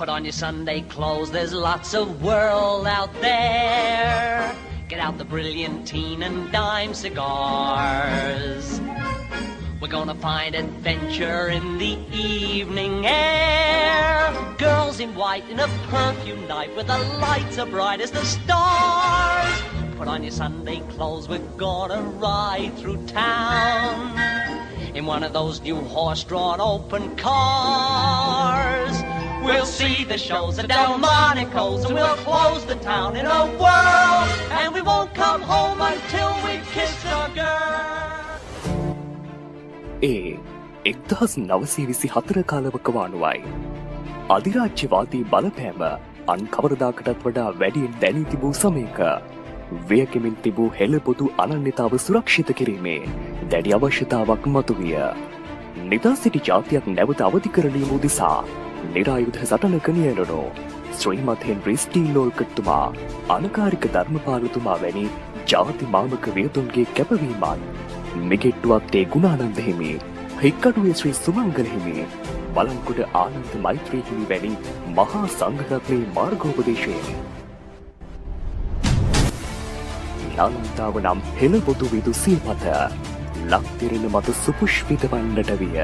Put on your Sunday clothes, there's lots of world out there. Get out the brilliantine and dime cigars. We're gonna find adventure in the evening air. Girls in white in a perfume night with the lights are bright as the stars. Put on your Sunday clothes, we're gonna ride through town in one of those new horse-drawn open cars. We'll see the shows at Delmonico's and we'll close the town in a whirl. And we won't come home until we kiss our girl. ඒ 1924 කාලවක වානුවයි. අධිරාජ්‍යවාදී බලපෑම අන් කවරදාකටත් වඩා වැඩියෙන් දැනී තිබූ සමයක ව්‍යයකමින් තිබූ හෙළපොදු අනන්‍යතාව සුරක්ෂිත කිරීමේ දැඩි අවශ්‍යතාවක් මතුවිය. නිදා සිටි ජාතියක් නැවත අවදි කරලීම උදෙසා නිරායුධ සටනක නියැලුණු ශ්‍රීමත් හෙන්රි ස්ටීල්ලෝල්කට්තුමා අනකාරික ධර්මපාලතුමා වැනි ජාති මාමක වියතුන්ගේ කැපවීමන් මිගෙට්ටුවත්තේ ගුණානන්ද හිමි, හික්කඩුවේ ශ්‍රී සුමංගල හිමි, බලන්කොඩ ආනන්ද මෛත්‍රී හිමි වැනි මහා සංඝරත්නයේ මාර්ගෝපදේශයෙන් නාලන්දාව නම් හෙළපොදු විදු සියපත ලක්තිරෙන මත සුපුෂ්පිත වන්නට විය.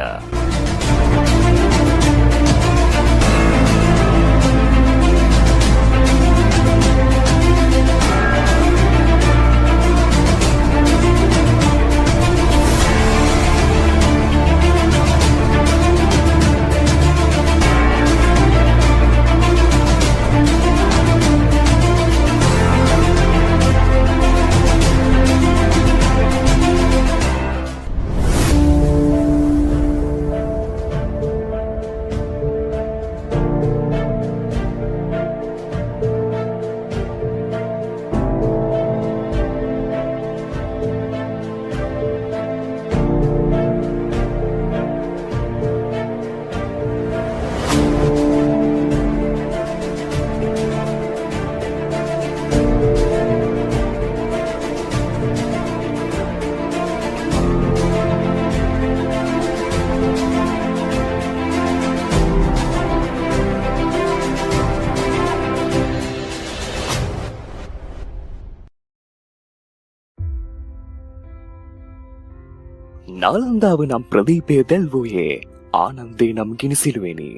නාලන්දාව නම් ප්‍රදීපය දැල්වූයේ ආනන්දේ නම් ගිනිසිලුවෙනි.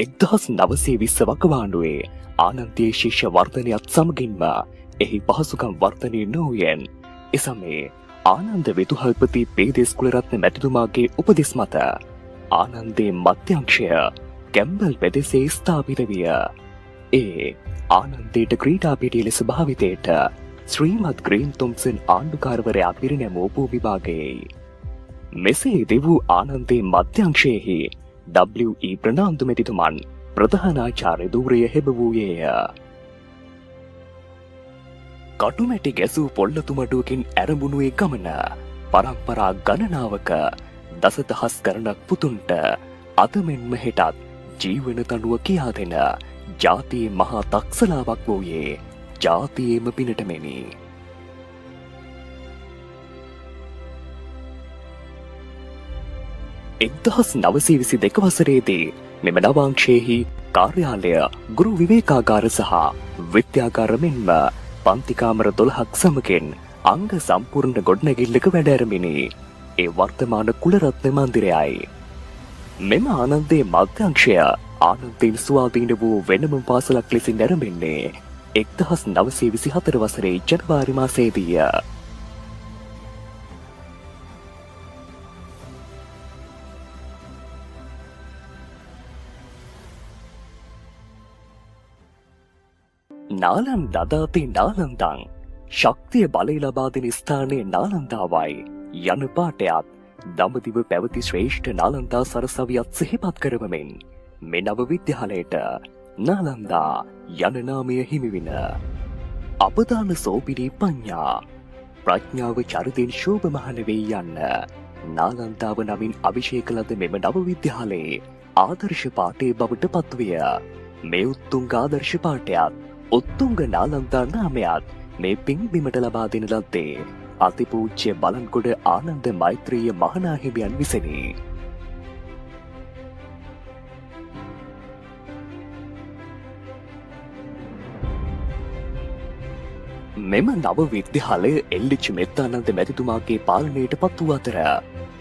1920 වකවානුවේ ආනන්දයේ ශිෂ්‍ය වර්ධනයත් සමගින්ම එහි පහසුකම් වර්ධනය නොවූයෙන් එසමේ ආනන්ද වෙතුහල්පති පේදේස් කුලරත්න මැතිතුමාගේ උපදෙස් මත ආනන්දේ මධ්‍යංශය කැම්බල් පෙදෙසේ ස්ථාපිත විය. ඒ ආනන්දයට ක්‍රීඩා පිටිය ලෙස භාවිතයට ශ්‍රීමත් ග්‍රීන් තොම්සන් ආණ්ඩුකාරවරයා පිරිනැමූ භූමිභාගයයි. මෙසේ දෙවූ ආනන්දේ මධ්‍යංශයෙහි W.E. ප්‍රනාන්දු මැතිතුමන් ප්‍රධානාචාර්ය ධූරය හෙබවූයේය. කටුමැටි ගැසූ පොල්ලතුමඩුවකින් ඇරඹුණුවේ ගමන පරම්පරා ගණනාවක දසදහස් ගණනක් පුතුන්ට අදමෙන්ම හෙටත් ජීවන තනුව කියා දෙන ජාතියේ මහා තක්සලාවක් වූයේ ජාතියේම පිනට මෙනි. 1922 වසරේදී මෙම නවාංශයෙහි කාර්යාලය, ගුරු විවේකාගාර සහ විද්‍යාගාර මෙන්ම පන්තිකාමර 12ක් සමගින් අංග සම්පූර්ණ ගොඩනැගිල්ලක වැඩ ඇරඹිනි. ඒ වර්තමාන කුලරත්න මන්දිරයයි. මෙම ආනන්දේ මධ්‍යංශය ආනන්දයෙන් ස්වාධීන වූ වෙනම පාසලක් ලෙසින් ඇරඹෙන්නේ 1924 වසරේ ජනවාරි මාසයේදීය. නාලන්දාති නාලන්දං ශක්තිය බලය ලබා දෙන ස්ථානයේ නාලන්දාවයි යන පාඨයත් දඹදිව පැවති ශ්‍රේෂ්ඨ නාලන්දා සරසවියත් සිහිපත් කරවමින් මේ නව විද්‍යාලයට නාලන්දා යන නාමය හිමිවින. අපදාන සෝපිනී පඤ්ඤා ප්‍රඥාව චරිතෙන් ශෝභමාන වේ යන්න නාලන්දාව නමින් අභිෂේක ලද මෙම නව විද්‍යාලයේ ආදර්ශ පාඨයේ බවට පත්විය. මේ උත්තුංග ආදර්ශ පාඨයත් උත්තුංග නාලන්දා නාමයත් මේ පින්බිමට ලබා දෙන ලද්දේ අතිපූජ්‍ය බලන්කොඩ ආනන්ද මෛත්‍රීය මහනාහිමියන් විසිනි. මෙම නව විද්‍යාලය එල්ලිච් මෙත්තානන්ද මැතිතුමාගේ පාලනයට පත් වූ අතර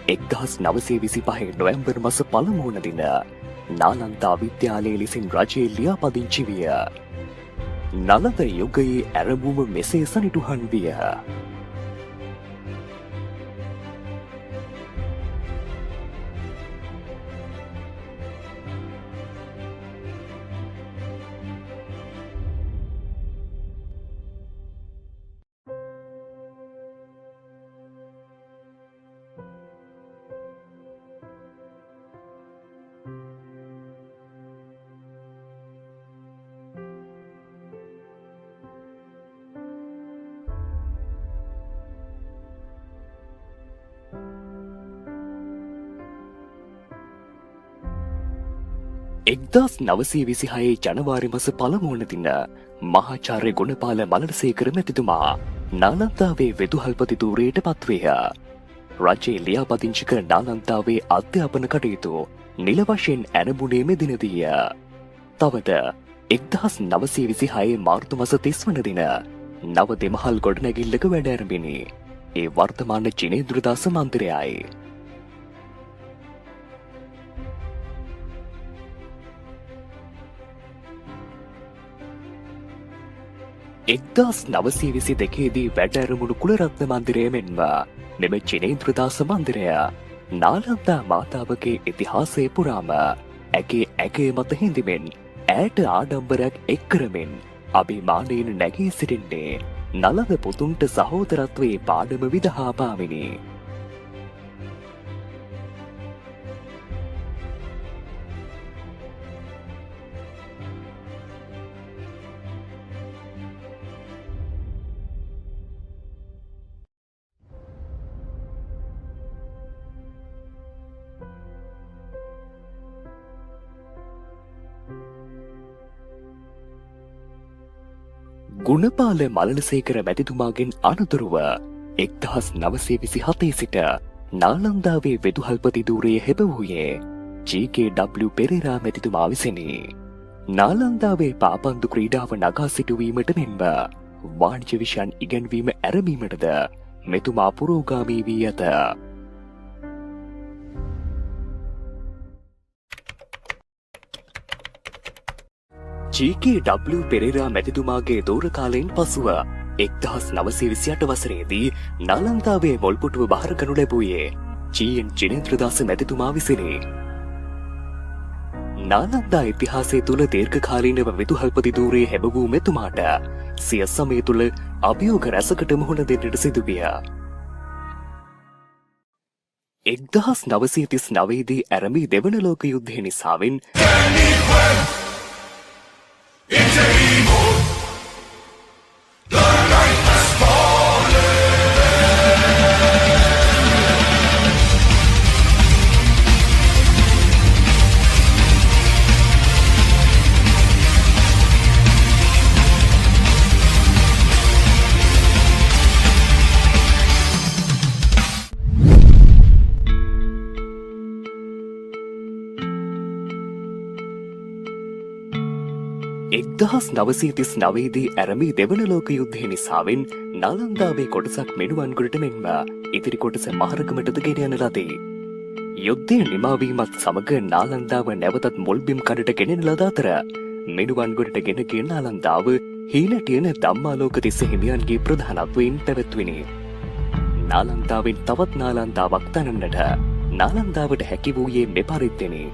1925 නොවැම්බර් මස පළමු වන දින නාලන්දා විද්‍යාලය ලෙසින් රජයේ ලියාපදිංචි විය. නලද යුගයේ ඇරඹුම මෙසේ සනිටුහන් විය. එක්දස් 926 ජනවාරි මස පළමු වන දින මහාචාර්ය ගුණපාල මලරසේකර මැතිතුමා නාලන්දාවේ වෙදුහල්පති ධූරයට පත්වේය. රජයේ ලියාපදිංචි කර නාලන්දාවේ අධ්‍යාපන කටයුතු නිල වශයෙන් ඇරඹුණේ මෙදිනදීය. තවද 1926 මාර්තු මස 30 වන දින නව දෙමහල් ගොඩනැගිල්ලක වැඩ ඇරඹිනි. ඒ වර්තමාන ජිනේන්ද්‍රදාස මන්දිරයයි. 1922 වැඩ ඇරඹුණු කුලරත්න මන්දිරය මෙන්ම මෙම ජිනේන්ද්‍රදාස මන්දිරය නාලන්දා මාතාවගේ ඉතිහාසය පුරාම ඇගේ ඇගේ මත හිඳිමින් ඈට ආඩම්බරයක් එක් කරමින් අභිමානයෙන් නැගී සිටින්නේ නලද පුතුන්ට සහෝදරත්වයේ පාඩම විදහා පාමිනි. ගුණපාල මලරසේකර මැතිතුමාගෙන් අනතුරුව 1927 සිට නාලන්දාවේ වෙදුහල්පති ධූරයේ හැබවූයේ ජී.කේ.ඩබ්ලිව් පෙරේරා මැතිතුමා විසිනි. නාලන්දාවේ පාපන්දු ක්‍රීඩාව නගා සිටුවීමට මෙන්ම වාණිජ්‍ය විෂයන් ඉගැන්වීම ඇරඹීමටද මෙතුමා පුරෝගාමී වී ඇත. ජී.කේ.ඩබ්ලිව් පෙරේරා මැතිතුමාගේ දෝර කාලයෙන් පසුව 1928 වසරේදී නාලන්දාවේ මොල්පොටුව බහර කරනු ලැබුවේ ජී.එන් ජිනේන්ද්‍රදාස මැතිතුමා විසිනි. නාලන්දා ඉතිහාසය තුළ දීර්ඝකාලීනව වෙදුහල්පති ධූරයේ හැබවූ මෙතුමාට සිය සමය තුළ අභියෝග රැසකට මුහුණ දෙන්නට සිදුවිය. 1939 දී ඇරඹී දෙවන ලෝක යුද්ධය නිසාවෙන් එක්දහස් 939 දී ඇරඹී දෙවන ලෝක යුද්ධය නිසාවෙන් නාලන්දාවේ කොටසක් මෙනුවන්ගොඩට මෙන්ම ඉතිරි කොටස මහරගමටද ගෙන යන ලදී. යුද්ධය නිමාවීමත් සමග නාලන්දාව නැවතත් මුල්බිම් කඩට ගෙනෙන ලද අතර මෙනුවන්ගොඩට ගෙන ගිය නාලන්දාව හීලටියන ධම්මාලෝක තිස්ස හිමියන්ගේ ප්‍රධානත්වයෙන් පැවැත්විනි. නාලන්දාවෙන් තවත් නාලන්දාවක් තනන්නට නාලන්දාවට හැකි වූයේ මෙපරිද්දෙනි.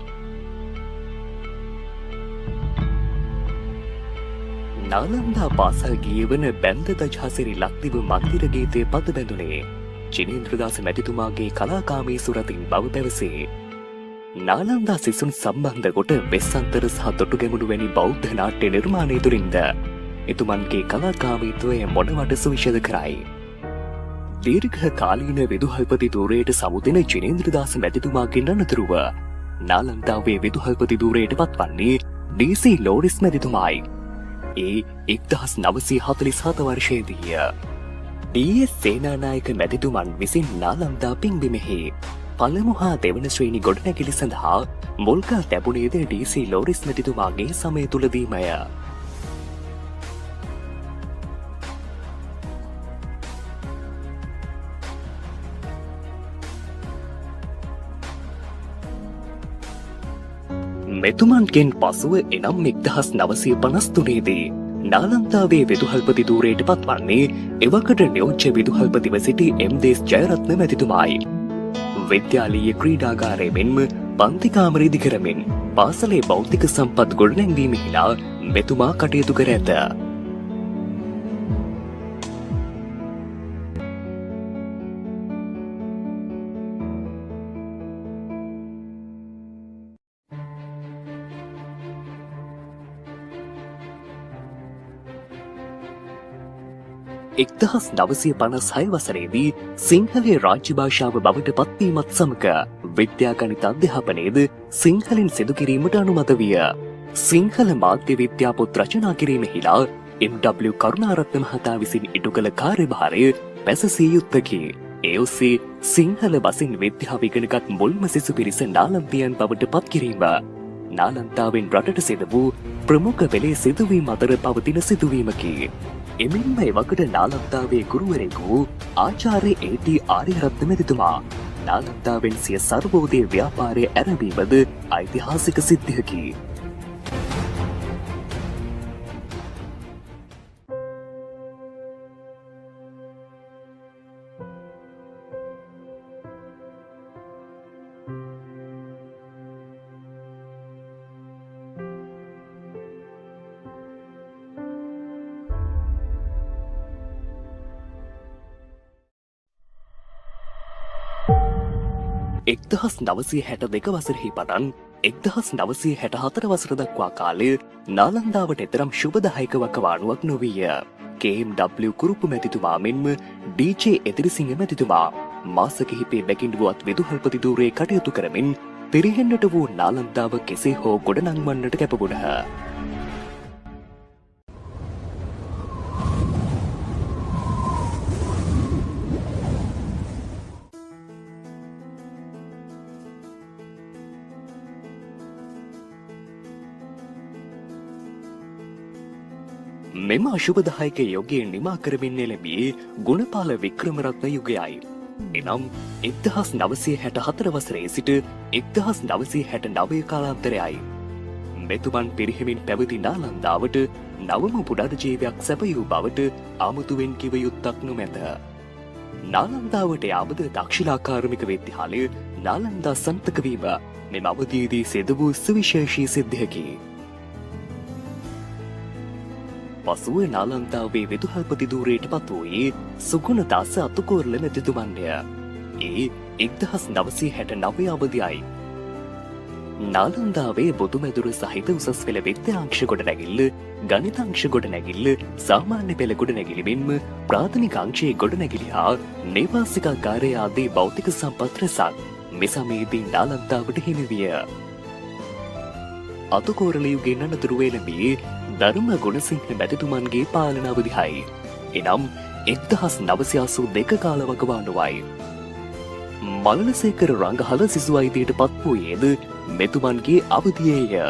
නාලන්දා පාසල් ගියවන බැන්ද දජහසිරි ලක්දිව මන්දිර ගීතය පද බැඳුනේ ජිනේන්ද්‍රදාස මැතිතුමාගේ කලාකාමී සුරතින් බව පැවසේ. නාලන්දා සිසුන් සම්බන්ධ කොට වෙස්සන්තර සහ තොටුගැමුණු වැනි බෞද්ධ නාට්‍ය නිර්මාණය තුළින්ද එතුමන්ගේ කලාකාමීත්වය මොනවට සුවිශද කරයි. දීර්ඝ කාලීන විදුහල්පති ධූරයට සමුදෙන ජිනේන්ද්‍රදාස මැතිතුමාගෙන් අනතුරුව නාලන්දාවේ විදුහල්පති ධූරයට පත්වන්නේ ඩී.සී. ලෝරිස් මැතිතුමායි. ඒ 1947 වර්ෂයේදීය. ඩී.එස්. සේනානායක මැතිතුමන් විසින් නාලන්දා පින්බිමෙහි පළමු හා දෙවන ශ්‍රේණි ගොඩනැගිලි සඳහා මුල්ගා තැබුණේද ඩී.සී. ලෝරිස් මැතිතුමාගේ සමය තුළදීමය. මෙතුමන්ගෙන් පසුව එනම් 1953දී නාලන්දාවේ විදුහල්පති ධූරයට පත්වන්නේ එවකට නියෝජ්‍ය විදුහල්පතිව සිටි එම්.දේස් ජයරත්න මැතිතුමායි. විද්‍යාලීය ක්‍රීඩාගාරය මෙන්ම පන්තිකාමර ඉදිකරමින් පාසලේ භෞතික සම්පත් ගොඩනැංවීමෙහිලා මෙතුමා කටයුතු කර ඇත. එක්දහස් 956 වසරේදී සිංහලයේ රාජ්‍ය භාෂාව බවට පත්වීමත් සමග විද්‍යා ගණිත අධ්‍යාපනයේද සිංහලෙන් සිදු කිරීමට අනුමත විය. සිංහල මාධ්‍ය විද්‍යා පොත් රචනා කිරීමෙහිලා එම්.ඩබ්ලිව් කරුණාරත්න මහතා විසින් ඉටු කළ කාර්යභාරය පැසසිය යුත්තකි. ඒ ඔස්සේ සිංහල බසින් විද්‍යාව ඉගෙනගත් මුල්ම සිසු පිරිස නාලන්තියන් බවට පත් කිරීම නාලන්තාවෙන් රටට සිදු වූ ප්‍රමුඛ පෙළේ සිදුවීම් අතර පවතින සිදුවීමකි. එමෙන්ම එවකට නාලන්දාවේ ගුරුවරයෙකු ආචාර්ය ඒ.ටී. ආරියරත්න මැතිතුමා නාලන්දාවෙන් සිය සර්වෝදය ව්‍යාපාරය ඇරඹීමද ඓතිහාසික සිද්ධියකි. එක්දහස් 962 වසරෙහි පටන් 1964 වසර දක්වා කාලය නාලන්දාවට එතරම් ශුභදායක වකවානුවක් නොවිය. කේ.එම්.ඩබ්ලිව් කුරුප්පු මැතිතුමා මෙන්ම ඩී.ජේ. එදිරිසිංහ මැතිතුමා මාස කිහිපේ බැගින්ඩුවත් විදුහල්පති ධූරයේ කටයුතු කරමින් පිරිහෙන්නට වූ නාලන්දාව කෙසේ හෝ ගොඩනංවන්නට කැපවුණහ. මෙම අශුභදායක යුගයේ නිමා කරමින් එළඹී ගුණපාල වික්‍රමරත්න යුගයයි. එනම් 1964 වසරේ සිට 1969 කාලාන්තරයයි. මෙතුමන් පිරිහෙමින් පැවති නාලන්දාවට නවම පුනර්ජීවයක් සැපයූ බවට ආමුතුවෙන් කිව යුත්තක් නොමැත. නාලන්දාවට යාමද දක්ෂිලා කාර්මික විද්‍යාලය නාලන්දා සන්තක වීම මෙම අවධියේදී සිදු වූ සුවිශේෂී සිද්ධියකි. පසුව නාලන්දාවේ විදුහල්පති ධූරයට පත් වූයේ සුගුණදාස අතුකෝරළ මැතිතුමන්ය. ඒ 1969 අවධියයි. නාලන්දාවේ බොදුමැදුර සහිත උසස් පෙළ විද්‍යාංශ ගොඩනැගිල්ල, ගණිතාංශ ගොඩනැගිල්ල, සාමාන්‍ය පෙළ ගොඩනැගිලි මෙන්ම ප්‍රාථමික අංශයේ ගොඩනැගිලි හා නේවාසිකාගාරය ආදී භෞතික සම්පත් රැසක් මේ සමයේදී නාලන්දාවට හිමි විය. අතුකෝරළ යුගයෙන් අනතුරුව එළඹී ධර්ම ගුණසිංහ මැතිතුමන්ගේ පාලන අවධියයි. එනම් 1982 කාල වකවානුවයි. මලනසේකර රංගහල සිසු අයිතියට පත් වූයේද මෙතුමන්ගේ අවධියේය.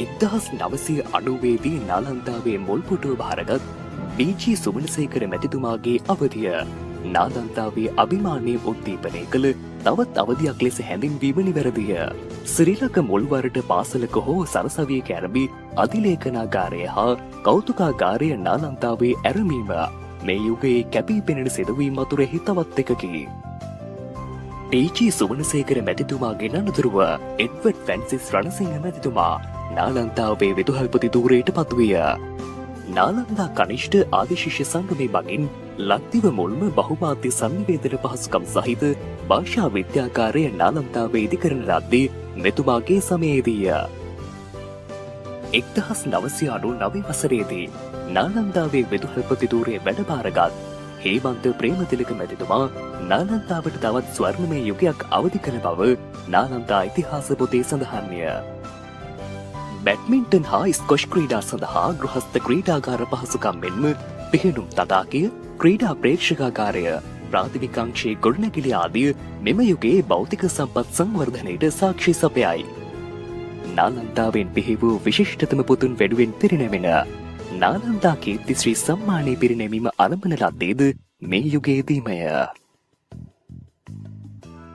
1990 දී නාලන්දාවේ මුල්පුටුව භාරගත් බී.ජී. සුමනසේකර මැතිතුමාගේ අවධිය නාලන්දාවේ අභිමානය උද්දීපනය කළ තවත් අවධියක් ලෙස හැඳින්වීම නිවැරදිය. ශ්‍රීලක මුල්වරට පාසලක හෝ සරසවියක ඇරඹි අධිලේඛනාගාරය හා කෞතුකාගාරය නාලන්දාවේ ඇරඹීම මේ යුගයේ කැපී පෙනෙන සිදුවීම් අතුරෙහි තවත් එකකි. ටී.ජී. සුමනසේකර මැතිතුමාගෙන් අනතුරුව එඩ්වඩ් ෆ්‍රැන්සිස් රණසිංහ මැතිතුමා නාලන්දාවේ විදුහල්පති ධූරයට පත් විය. නාලන්දා කනිෂ්ඨ ආදිශිෂ්‍ය සංගමේ මගින් ලක්දිව මුල්ම බහුමාධ්‍ය සංනිවේදන පහසුකම් සහිත භාෂා විද්‍යාකාරය නාලන්දාවේ ඉදිකරන ලද්දේ මෙතුමාගේ සමයේදීය. 1999 වසරේදී නාලන්දාවේ විදුහල්පති ධූරයේ වැඩභාරගත් හේමන්ත ප්‍රේමතිලක මැතිතුමා නාලන්දාවට තවත් ස්වර්ණමය යුගයක් අවදි කළ බව නාලන්දා ඉතිහාස පොතේ සඳහන්ය. බැඩ්මින්ටන් හා ස්කොෂ් ක්‍රීඩා සඳහා ගෘහස්ත ක්‍රීඩාගාර පහසුකම් මෙන්ම පිහිනුම් තදාකය, ක්‍රීඩා ප්‍රේක්ෂකාගාරය, ප්‍රාථමික අංශයේ ගොඩනැගිලි ආදිය මෙම යුගයේ භෞතික සම්පත් සංවර්ධනයට සාක්ෂි සපයයි. නාලන්දාවෙන් පිහි වූ විශිෂ්ටතම පුතුන් වෙනුවෙන් පිරිනැමෙන නාලන්දා කීර්ති ශ්‍රී සම්මානය පිරිනැමීම ආරම්භන ලද්දේද මේ යුගයේදීමය.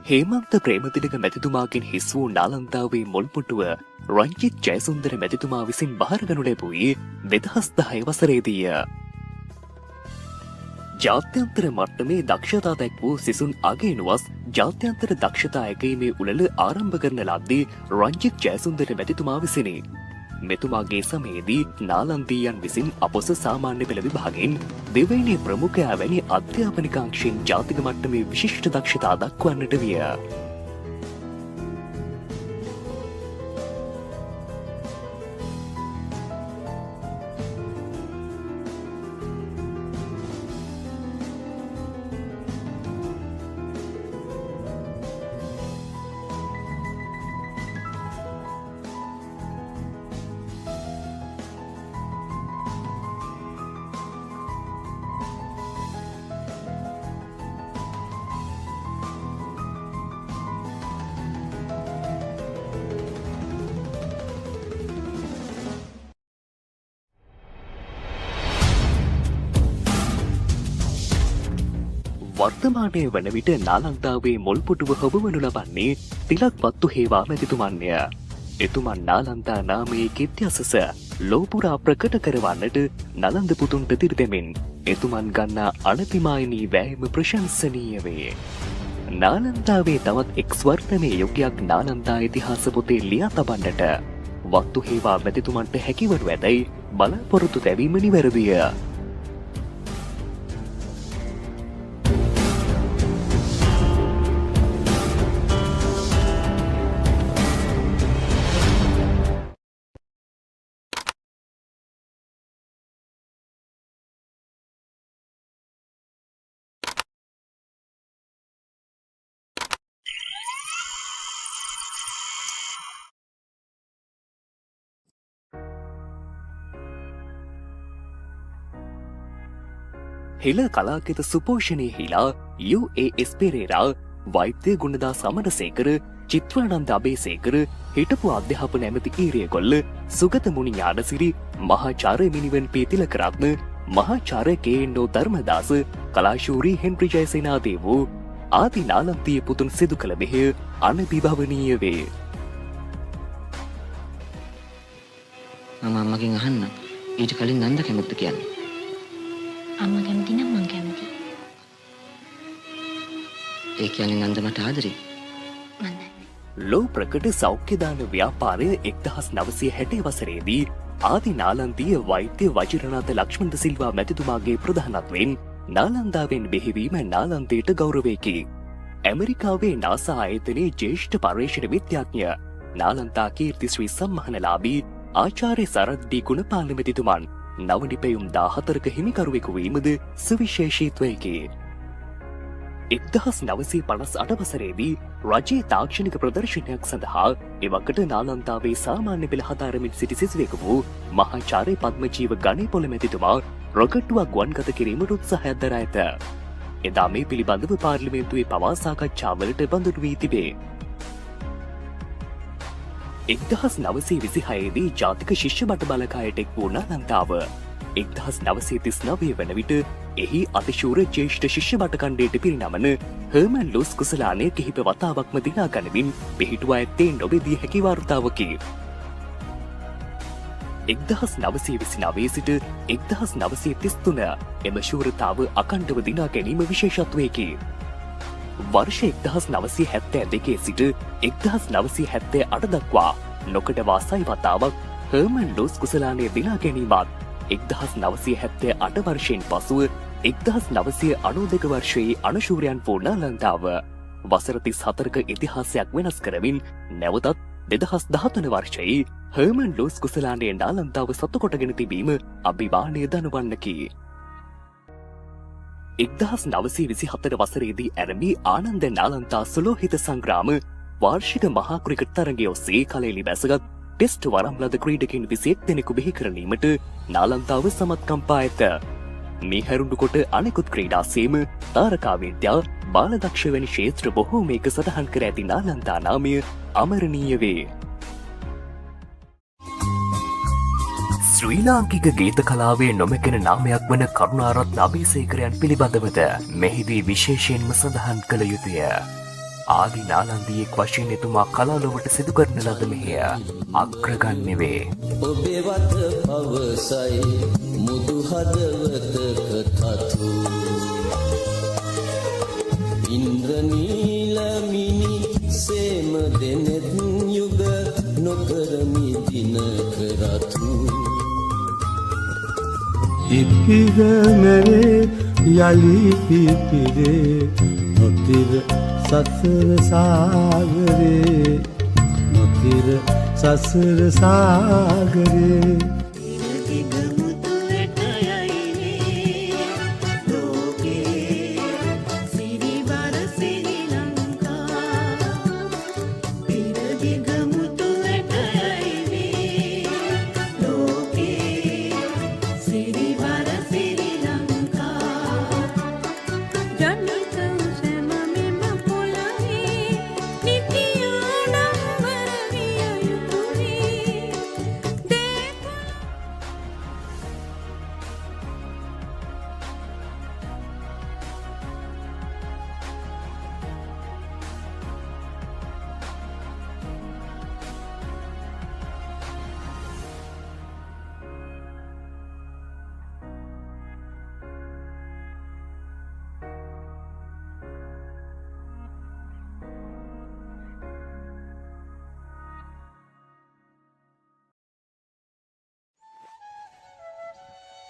හේමන්ත ප්‍රේමතිලක මැතිතුමාගෙන් හිස් වූ නාලන්දාවේ මුල්පුටුව රංජිත් ජයසුන්දර මැතිතුමා විසින් බහරගනු ලැබුවේ 2010 වසරේදීය. ජාත්‍යන්තර මට්ටමේ දක්ෂතා දැක් වූ සිසුන් අගයනුවස් ජාත්‍යන්තර දක්ෂතා ඇගීමේ උළෙල ආරම්භ කරන ලද්දේ රංජිත් ජයසුන්දර මැතිතුමා විසිනි. මෙතුමාගේ සමයේදී නාලන්දීයන් විසින් අපොස සාමාන්‍ය පෙළ විභාගයෙන් දෙවැනි ප්‍රමුඛයා වැනි අධ්‍යාපනිකාංශයෙන් ජාතික මට්ටමේ විශිෂ්ට දක්ෂතා දක්වන්නට විය. වර්තමානය වන විට නාලන්දාවේ මුල්පුටුව හොබවනු ලබන්නේ තිලක් වත්තු හේවා මැතිතුමන්ය. එතුමන් නාලන්දා නාමයේ කිත්‍යසස ලෝපුරා ප්‍රකට කරවන්නට නලන්ද පුතුන්ට තිරිදෙමින් එතුමන් ගන්නා අනතිමායනී වෑයම ප්‍රශංසනීය වේ. නාලන්දාවේ තවත් එක් ස්වර්ණමය යුගයක් නාලන්දා ඉතිහාස පොතේ ලියා තබන්නට වත්තු හේවා මැතිතුමන්ට හැකිවනු ඇතැයි බලාපොරොත්තු තැබීම නිවැරදිය. හෙළ කලාකෙත සුපෝෂණය හිලා UAS පෙරේරා වෛද්‍ය ගුණදා සමරසේකර චිත්‍රානන්ද අබේසේකර හිටපු අධ්‍යාපන ඇමති ඊරියගොල්ල සුගත මුනි ඥානසිරි මහාචාර්ය මිනිවන් පී තිලකරත්න මහාචාර්ය කේ.එන්.ඕ ධර්මදාස කලාශූරී හෙන්රි ජයසේනාදේවෝ ආදී නාලන්තීය පුතුන් සිදු කළ මෙහෙය අනභිභවනීය වේ. මම අම්මගෙන් අහන්න ඊට කලින් නන්ද කැමතිද කියන්නේ. අම්මා කැමති නම් මං කැමති. ඒ කියන්නේ නන්ද මට ආදරේ. මන් දන්නේ. ලෝ ප්‍රකට සෞඛ්‍යදාන ව්‍යාපාරය 1960 වසරේදී ආදි නාලන්දීය වෛද්‍ය වජිරනාථ ලක්ෂ්මණ සිල්වා මැතිතුමාගේ ප්‍රධානත්වයෙන් නාලන්දාවෙන් බෙහෙවීම නාලන්තයට ගෞරවයකි. ඇමරිකාවේ නාසා ආයතනයේ ජ්‍යෙෂ්ඨ පර්යේෂණ විද්‍යාඥ නාලන්තා කීර්ති ශ්‍රී සම්මානලාභී ආචාර්ය සරත් ඩී ගුණපාල මැතිතුමන් නවනිපැයුම් 14ක හිමිකරුවෙකු වීමද සුවිශේෂීත්වයකි. 1958 වසරේදී රජයේ තාක්ෂණික ප්‍රදර්ශනයක් සඳහා එවකට නාලන්තාවේ සාමාන්‍ය පෙළ හදාරමින් සිටි සිසුවෙකු වූ මහාචාර්ය පද්මජීව ගණේපොළ මැතිතුමා රොකට්ටුවක් ගුවන්ගත කිරීමට උත්සාහයක් දරා ඇත. එදා මේ පිළිබඳව පාර්ලිමේන්තුවේ පවා සාකච්ඡාවලට බඳුන් වී තිබේ. 1926 දී ජාතික ශිෂ්‍ය බට බලකායට එක් වූ නාලන්තාව 1939 වන විට එහි අතිශූර ජ්‍යෙෂ්ඨ ශිෂ්‍ය බට කණ්ඩයට පිරිනමන හර්මන් ලූස් කුසලානය කිහිප වතාවක්ම දිනා ගනිමින් පිහිටුවා ඇත්තේ නොබෙදිය හැකි වාර්තාවකි. 1929 සිට 1933 එම ශූරතාව අඛණ්ඩව දිනා ගැනීම විශේෂත්වයකි. වර්ෂ 1972 සිට 1978 දක්වා නොකඩවා සයි වතාවක් හර්මන් ලූස් කුසලානය දිනා ගැනීමත් 1978 වර්ෂයෙන් පසුව 1992 වර්ෂයේ අනුශූරයන් වූ නාලන්දාව වසර 34ක ඉතිහාසයක් වෙනස් කරමින් නැවතත් 2013 වර්ෂයේ හර්මන් ලූස් කුසලානය නාලන්දාව සතු කොටගෙන තිබීම අභිමානය දනවන්නකි. 1924 වසරේදී ඇරඹි ආනන්ද නාලන්තා සුලෝහිත සංග්‍රාම වාර්ෂික මහා ක්‍රිකට් තරගය ඔස්සේ කලෙලි බැසගත් ටෙස්ට් වරම් ලද ක්‍රීඩකින් 21 දෙනෙකු බිහි කරලීමට නාලන්තාව සමත්කම් පා ඇත. මේ හැරුණු කොට අනෙකුත් ක්‍රීඩා සේම තාරකා විද්‍යා බාලදක්ෂ වැනි ක්ෂේත්‍ර බොහෝමයක සටහන් කර ඇති නාලන්තා නාමය අමරණීය වේ. ශ්‍රී ලාංකික ගීත කලාවේ නොමැකෙන නාමයක් වන කරුණාරත්න අබේසේකරයන් පිළිබඳවද මෙහිදී විශේෂයෙන්ම සඳහන් කළ යුතුය. ආදි නාලන්දියෙක් වශයෙන් එතුමා කලාලොවට සිදු කරන ලද මෙහෙය අග්‍රගණ්‍ය වේ. ඔබේ වත පවසයි මුදු හදවතක තතු ඉන්ද්‍රනීලමිනි සේම දෙනෙත් යුග නොකරමි දිනක රතු ඉපිදමරේ යලි පිපිරේ නොතිර සසර සාගරේ නොතිර සසර සාගරේ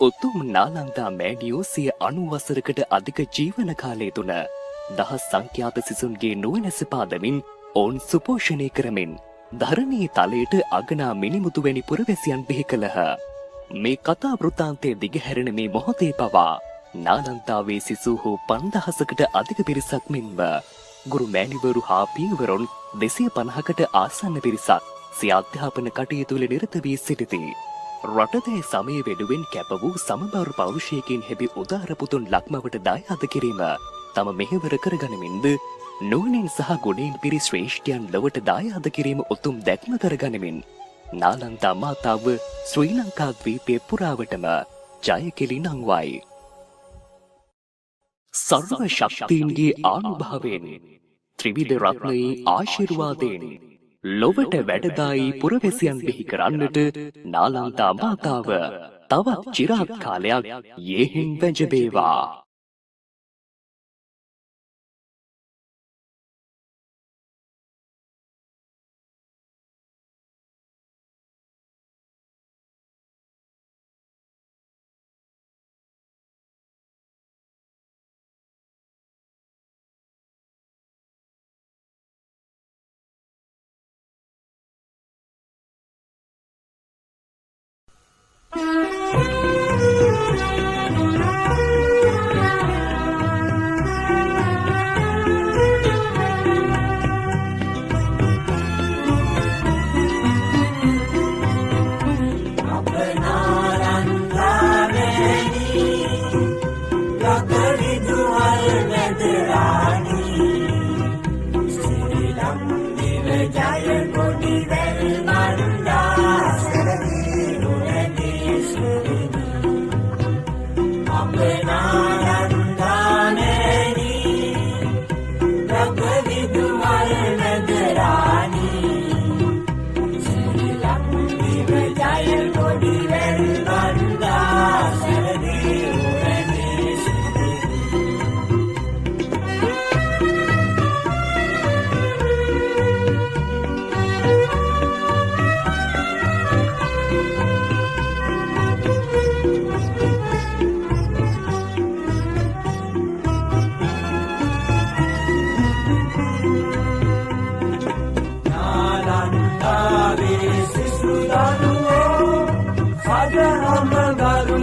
උතුම් නාලන්දා මෑණියෝ 90 වසරකට අධික ජීවන කාලය තුල දහස් සංඛ්‍යාත සිසුන්ගේ නුවණැස පාදමින් ඔවුන් සුපෝෂණය කරමින් ධරණී තලයට අගනා මිනිමුතු වැනි පුරවැසියන් බිහි කළහ. මේ කතා වෘත්තාන්තයේ දිගහැරෙන මේ මොහොතේ පවා නාලන්දාවේ සිසුහු 5000කට අධික පිරිසක් මෙන්ම ගුරු මෑණිවරු හා පියවරුන් 250කට ආසන්න පිරිසක් සිය අධ්‍යාපන කටයුතු වල නිරත වී සිටිති. රටදේ සමය වෙනුවෙන් කැප වූ සමබර පෞරුෂයකින් හැබි උදාර පුතුන් ලක්මවට දායාද කිරීම තම මෙහෙවර කරගනිමින්ද නුවණින් සහ ගුණයෙන් පිරි ශ්‍රේෂ්ඨයන් ලොවට දායාද කිරීම උතුම් දැක්ම කරගනිමින් නාලන්දා මාතාව ශ්‍රී ලංකා ද්වීපය පුරාවටම ජය කෙලි නංවයි. සර්ව ශක්තියින්ගේ ආනුභාවයෙන් ත්‍රිවිධ රත්නයේ ආශිර්වාදයෙන් ලොවට වැඩදායි පුරවැසියන් බිහි කරන්නට නාලන්දා මාතාව තවත් චිරාත් කාලයක් යෙහින් වැජබේවා. Saja hamba garu